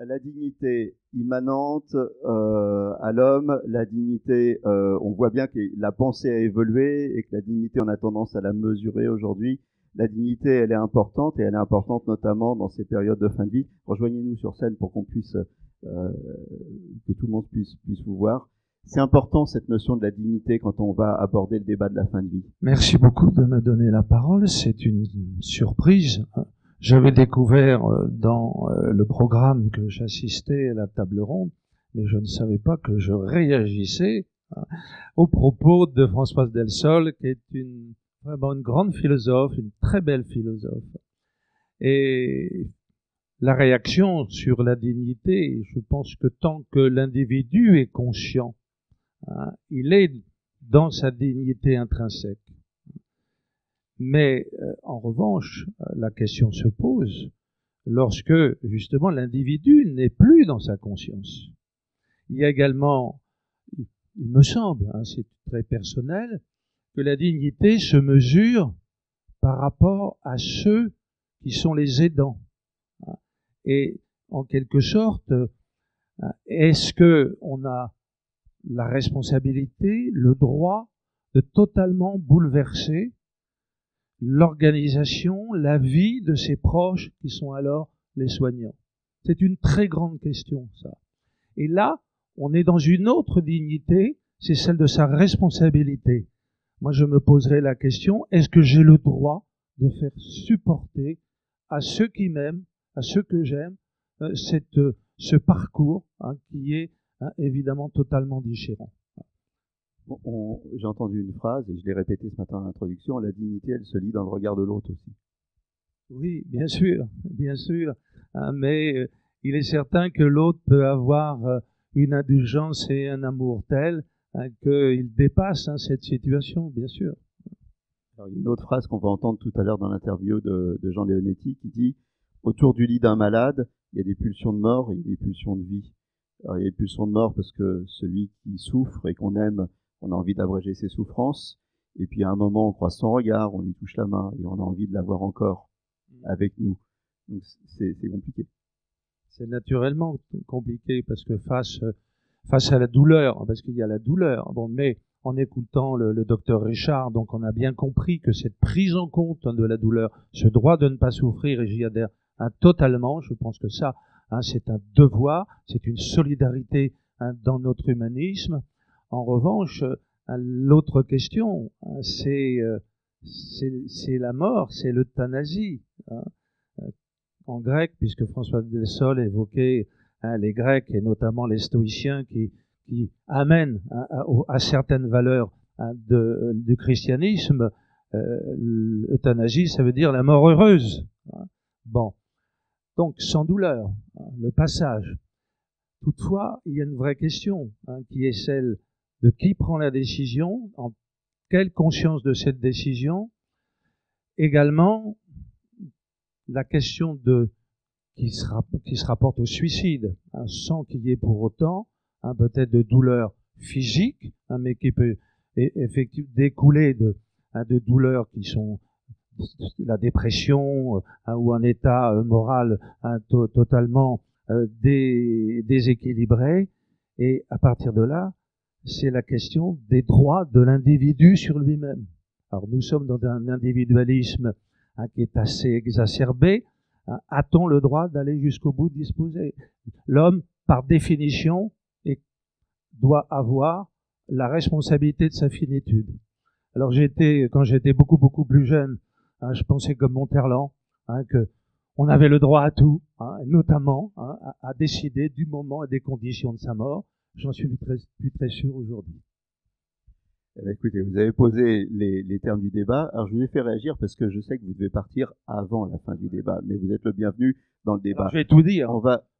La dignité immanente à l'homme, la dignité, on voit bien que la pensée a évolué et que la dignité, on a tendance à la mesurer aujourd'hui. La dignité, elle est importante et elle est importante notamment dans ces périodes de fin de vie. Rejoignez-nous sur scène pour qu'on puisse, que tout le monde puisse vous voir. C'est important cette notion de la dignité quand on va aborder le débat de la fin de vie. Merci beaucoup de me donner la parole. C'est une surprise. J'avais découvert dans le programme que j'assistais à la table ronde, mais je ne savais pas que je réagissais aux propos de Françoise Delsol, qui est vraiment une grande philosophe, une très belle philosophe. Et la réaction sur la dignité, je pense que tant que l'individu est conscient, il est dans sa dignité intrinsèque. Mais en revanche, la question se pose lorsque justement l'individu n'est plus dans sa conscience. Il y a également, il me semble, c'est très personnel, que la dignité se mesure par rapport à ceux qui sont les aidants. Et en quelque sorte, est-ce que on a la responsabilité, le droit de totalement bouleverser l'organisation, la vie de ses proches qui sont alors les soignants? C'est une très grande question, ça. Et là, on est dans une autre dignité, c'est celle de sa responsabilité. Moi, je me poserai la question, est-ce que j'ai le droit de faire supporter à ceux qui m'aiment, à ceux que j'aime, ce parcours qui est évidemment totalement différent. J'ai entendu une phrase, et je l'ai répétée ce matin en introduction, la dignité, elle se lit dans le regard de l'autre aussi. Oui, bien sûr, mais il est certain que l'autre peut avoir une indulgence et un amour tel qu'il dépasse cette situation, bien sûr. Alors, il y a une autre phrase qu'on va entendre tout à l'heure dans l'interview de Jean Leonetti qui dit « Autour du lit d'un malade, il y a des pulsions de mort et des pulsions de vie. » Alors, il y a des pulsions de mort parce que celui qui souffre et qu'on aime, on a envie d'abréger ses souffrances. Et puis à un moment, on croise son regard, on lui touche la main et on a envie de l'avoir encore avec nous. Donc c'est compliqué. C'est naturellement compliqué parce que face à la douleur, parce qu'il y a la douleur, mais en écoutant le docteur Richard, donc on a bien compris que cette prise en compte de la douleur, ce droit de ne pas souffrir, et j'y adhère totalement, je pense que ça, c'est un devoir, c'est une solidarité dans notre humanisme. En revanche, l'autre question, c'est la mort, c'est l'euthanasie. En grec, puisque François Delsol évoquait les Grecs et notamment les stoïciens qui amènent à certaines valeurs du christianisme, l'euthanasie, ça veut dire la mort heureuse. Bon, donc sans douleur, le passage. Toutefois, il y a une vraie question qui est celle de qui prend la décision, en quelle conscience de cette décision. Également, la question qui se rapporte au suicide, sans qu'il y ait pour autant peut-être de douleur physique, mais qui peut effectivement découler de douleurs qui sont la dépression ou un état moral totalement déséquilibré. Et à partir de là, c'est la question des droits de l'individu sur lui-même. Alors nous sommes dans un individualisme qui est assez exacerbé. A-t-on le droit d'aller jusqu'au bout de disposer? L'homme, par définition, doit avoir la responsabilité de sa finitude. Alors quand j'étais beaucoup plus jeune, je pensais comme Monterland, que on avait le droit à tout, notamment à décider du moment et des conditions de sa mort. J'en suis plus très sûr aujourd'hui. Eh bien, écoutez, vous avez posé les termes du débat. Alors, je vous ai fait réagir parce que je sais que vous devez partir avant la fin du débat, mais vous êtes le bienvenu dans le débat. Alors, je vais tout dire.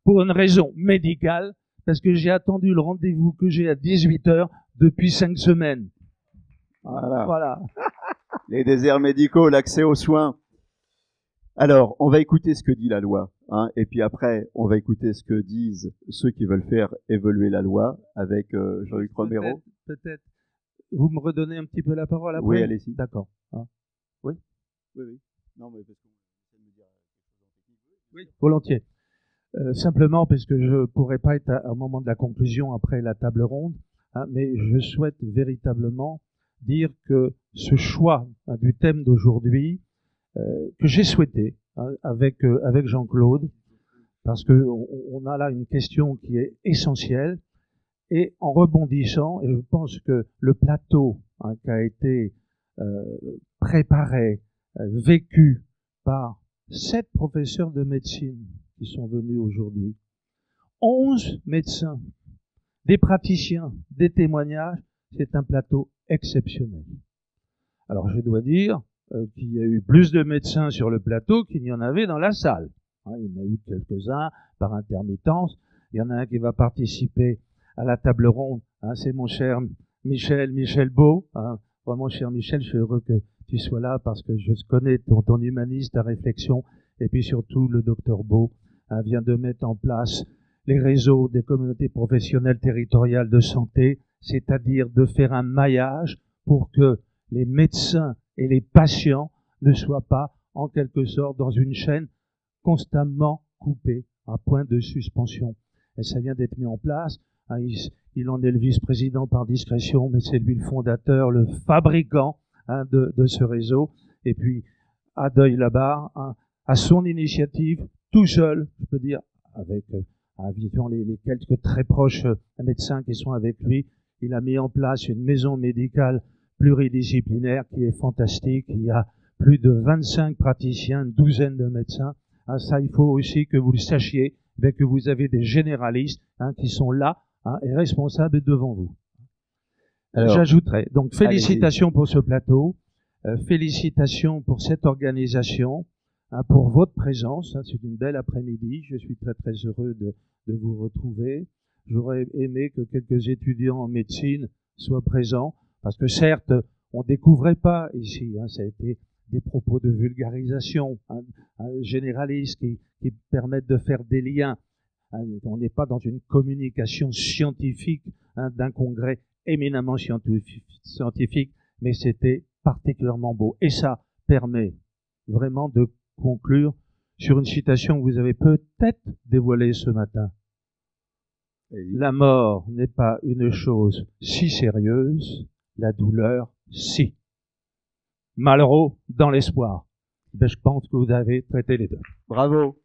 Pour une raison médicale, parce que j'ai attendu le rendez-vous que j'ai à 18h depuis 5 semaines. Voilà. Les déserts médicaux, l'accès aux soins. Alors, on va écouter ce que dit la loi, et puis après, on va écouter ce que disent ceux qui veulent faire évoluer la loi avec Jean-Luc Romero. Peut-être. Vous me redonnez un petit peu la parole après? Oui, allez-y. D'accord. Oui. Oui. Non, mais parce que oui, volontiers. Simplement parce que je pourrais pas être au moment de la conclusion après la table ronde, hein, mais je souhaite véritablement dire que ce choix du thème d'aujourd'hui, que j'ai souhaité avec Jean-Claude, parce que on a là une question qui est essentielle, et en rebondissant, et je pense que le plateau qui a été préparé, vécu par 7 professeurs de médecine qui sont venus aujourd'hui, 11 médecins, des praticiens, des témoignages, c'est un plateau exceptionnel. Alors je dois dire qu'il y a eu plus de médecins sur le plateau qu'il n'y en avait dans la salle. Il y en a eu quelques-uns par intermittence. Il y en a un qui va participer à la table ronde. C'est mon cher Michel Beau. Vraiment, cher Michel, je suis heureux que tu sois là parce que je connais ton humanisme, ta réflexion. Et puis surtout, le docteur Beau vient de mettre en place les réseaux des communautés professionnelles territoriales de santé, c'est-à-dire de faire un maillage pour que les médecins et les patients ne soient pas, en quelque sorte, dans une chaîne constamment coupée, à point de suspension. Et ça vient d'être mis en place. Il en est le vice-président par discrétion, mais c'est lui le fondateur, le fabricant de ce réseau. Et puis, à Deuil-la-Barre, à son initiative, tout seul, je peux dire, avec les quelques très proches médecins qui sont avec lui, il a mis en place une maison médicale pluridisciplinaire qui est fantastique. Il y a plus de 25 praticiens, une douzaine de médecins. Ça, il faut aussi que vous le sachiez, que vous avez des généralistes qui sont là et responsables devant vous. J'ajouterai, donc félicitations pour ce plateau, félicitations pour cette organisation, pour votre présence. C'est une belle après-midi, je suis très très heureux de vous retrouver. J'aurais aimé que quelques étudiants en médecine soient présents, parce que certes, on découvrait pas ici, ça a été des propos de vulgarisation généralistes qui permettent de faire des liens. On n'est pas dans une communication scientifique d'un congrès éminemment scientifique, mais c'était particulièrement beau. Et ça permet vraiment de conclure sur une citation que vous avez peut-être dévoilée ce matin. La mort n'est pas une chose si sérieuse, la douleur, si. Malraux dans l'espoir. Je pense que vous avez traité les deux. Bravo.